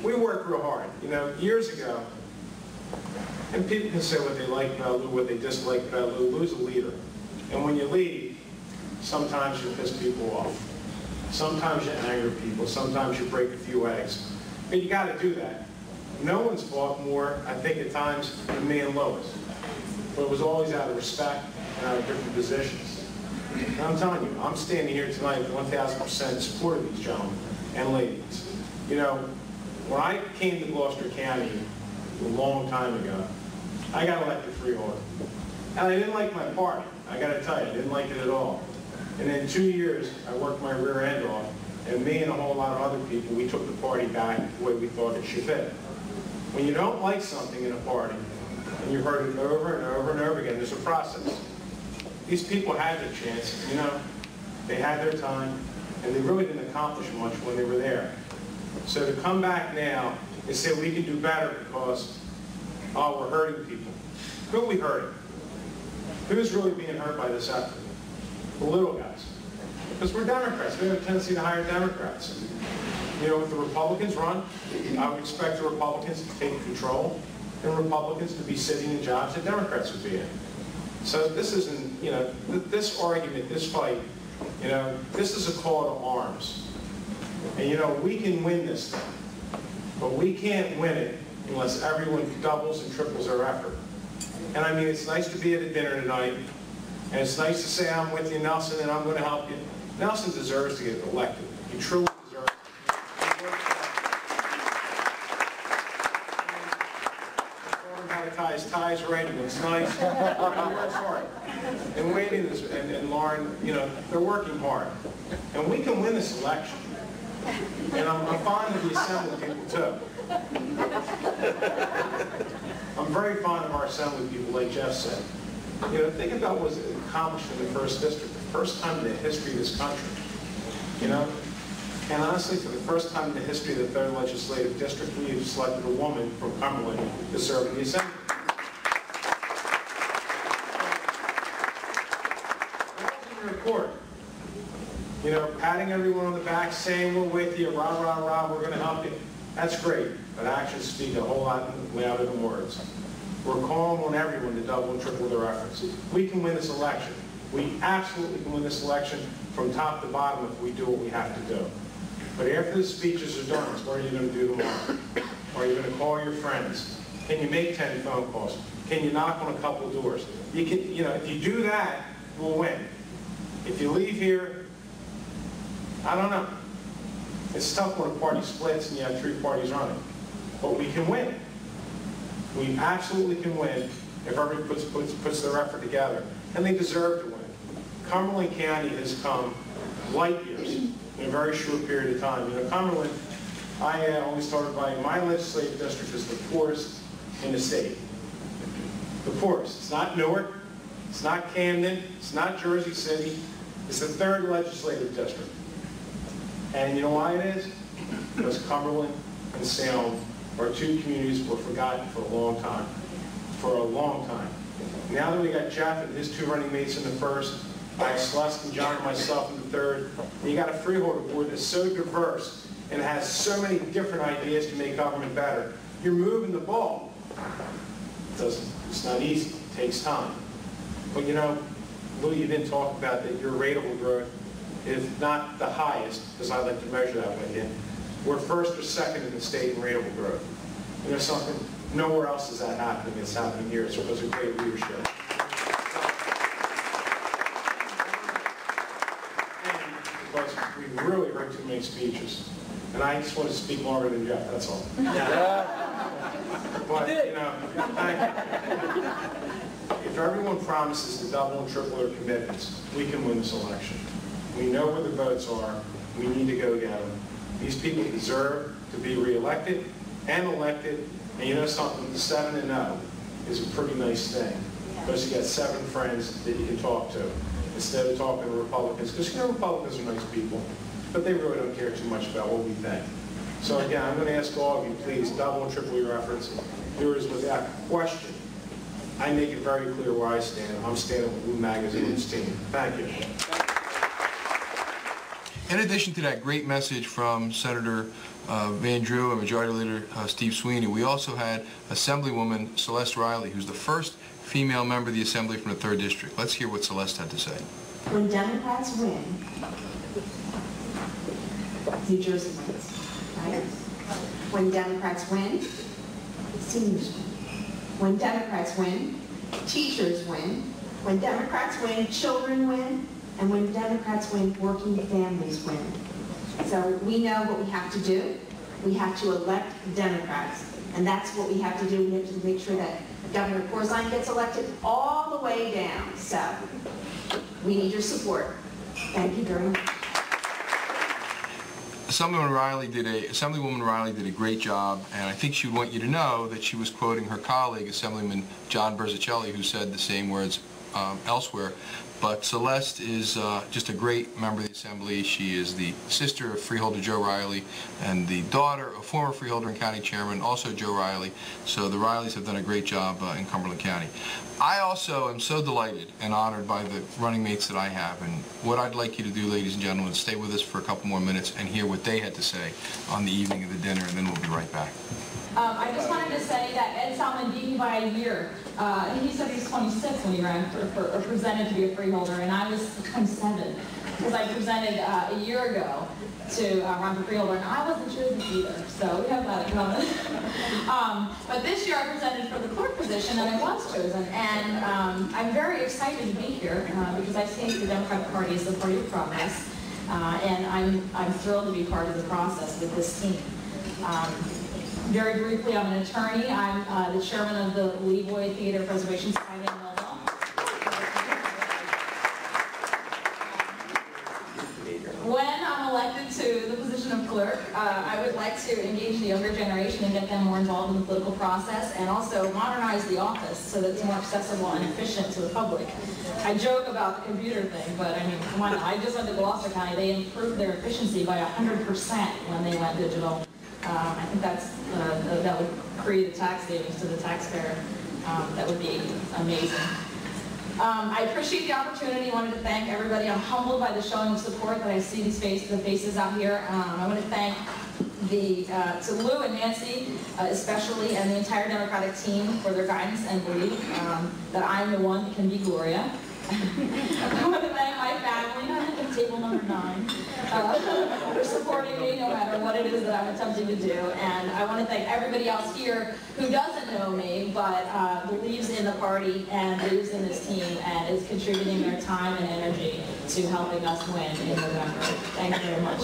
we work real hard. You know, years ago, and people can say what they like about Lou, what they dislike about Lou. Lou's a leader. And when you lead, sometimes you piss people off. Sometimes you anger people. Sometimes you break a few eggs. But you got to do that. No one's fought more, I think, at times than me and Lois. But it was always out of respect and out of different positions. And I'm telling you, I'm standing here tonight 1,000% in support of these gentlemen and ladies. You know, when I came to Gloucester County a long time ago, I got elected freeholder. And I didn't like my party. I got to tell you, I didn't like it at all. And in 2 years, I worked my rear end off, and me and a whole lot of other people, we took the party back the way we thought it should be. When you don't like something in a party, and you've heard it over and over and over again, there's a process. These people had their chance, you know, they had their time, and they really didn't accomplish much when they were there. So to come back now and say we can do better because, oh, we're hurting people. Who are we hurting? Who's really being hurt by this effort? The little guys. Because we're Democrats. We have a tendency to hire Democrats. You know, if the Republicans run, I would expect the Republicans to take control and Republicans to be sitting in jobs that Democrats would be in. So this isn't, you know, this argument, this fight, you know, this is a call to arms. And, you know, we can win this thing, but we can't win it unless everyone doubles and triples their effort. And I mean, it's nice to be at a dinner tonight, and it's nice to say I'm with you, Nelson, and I'm going to help you. Nelson deserves to get elected. He truly deserves it. How to tie his ties right, and it's nice. He works hard. And Wade and Lauren, you know, they're working hard. And we can win this election. And I'm fond of the Assembly people, too. I'm very fond of our Assembly people, like Jeff said. You know, think about what was accomplished in the 1st District, the first time in the history of this country. You know? And honestly, for the first time in the history of the 3rd Legislative District, we have selected a woman from Cumberland to serve in the Assembly. Report. You know, patting everyone on the back, saying we're with you, rah, rah, rah, we're going to help you. That's great, but actions speak a whole lot louder than words. We're calling on everyone to double and triple their efforts. We can win this election. We absolutely can win this election from top to bottom if we do what we have to do. But after the speeches are done, what are you going to do tomorrow? Are you going to call your friends? Can you make 10 phone calls? Can you knock on a couple of doors? You can, you know, if you do that, we'll win. If you leave here, I don't know. It's tough when a party splits and you have 3 parties running. But we can win. We absolutely can win if everybody puts their effort together. And they deserve to win. Cumberland County has come light years in a very short period of time. You know, Cumberland, I always thought about my legislative district as the poorest in the state. The poorest. It's not Newark. It's not Camden. It's not Jersey City. It's the 3rd legislative district. And you know why it is? Because Cumberland and Salem are 2 communities were forgotten for a long time. For a long time. Now that we got Jeff and his 2 running mates in the 1st, I have Celeste and John and myself in the 3rd, and you got a freeholder board that's so diverse and has so many different ideas to make government better. You're moving the ball. It's not easy. It takes time. But you know, Lou, you didn't talk about that your rateable growth is not the highest, because I like to measure that with you. We're 1st or 2nd in the state in rateable growth. And there's something, nowhere else is that happening. It's happening here. It's because of great leadership. And because we've really heard too many speeches. And I just want to speak longer than Jeff, that's all. But, you know, thank you. If everyone promises to double and triple their commitments, we can win this election. We know where the votes are. We need to go get them. These people deserve to be reelected and elected. And you know something, the 7-0 is a pretty nice thing. Because you got 7 friends that you can talk to instead of talking to Republicans. Because you know Republicans are nice people, but they really don't care too much about what we think. So again, I'm going to ask all of you, please double and triple your efforts. There is without question. I make it very clear where I stand. I'm standing with Blue Magazine's team. Thank you. In addition to that great message from Senator Van Drew and Majority Leader Steve Sweeney, we also had Assemblywoman Celeste Riley, who's the first female member of the Assembly from the 3rd District. Let's hear what Celeste had to say. When Democrats win, New Jersey wins, right? When Democrats win, seniors win. When Democrats win, teachers win. When Democrats win, children win. And when Democrats win, working families win. So we know what we have to do. We have to elect Democrats. And that's what we have to do. We have to make sure that Governor Corzine gets elected all the way down. So we need your support. Thank you very much. Assemblywoman Riley did a great job, and I think she would want you to know that she was quoting her colleague, Assemblyman John Berzicelli, who said the same words elsewhere. But Celeste is just a great member of the Assembly. She is the sister of Freeholder Joe Riley and the daughter of former Freeholder and County Chairman, also Joe Riley. So the Rileys have done a great job in Cumberland County. I also am so delighted and honored by the running mates that I have. And what I'd like you to do, ladies and gentlemen, is stay with us for a couple more minutes and hear what they had to say on the evening of the dinner, and then we'll be right back. I just wanted to say that Ed Salmon beat me by a year. He said he was 26 when he ran or presented to be a freeholder, and I was 27 because I presented a year ago to run for freeholder, and I wasn't chosen either, so we have that in common. But this year I presented for the clerk position, and I was chosen, and I'm very excited to be here because I think the Democratic Party is the party of progress, and I'm thrilled to be part of the process with this team. Very briefly, I'm an attorney. I'm the chairman of the Levoy Theater Preservation Society in Millville. When I'm elected to the position of clerk, I would like to engage the younger generation and get them more involved in the political process, and also modernize the office so that it's more accessible and efficient to the public. I joke about the computer thing, but I mean, come on, I just went to Gloucester County. They improved their efficiency by 100% when they went digital. I think that would create a tax savings to the taxpayer. That would be amazing. I appreciate the opportunity. I wanted to thank everybody. I'm humbled by the showing of support that I see the faces out here. I want to thank to Lou and Nancy especially, and the entire Democratic team for their guidance and belief that I'm the one that can be Gloria. I want to thank my family at table number 9 for supporting me no matter what it is that I'm attempting to do. And I want to thank everybody else here who doesn't know me but believes in the party and believes in this team and is contributing their time and energy to helping us win in November. Thank you very much.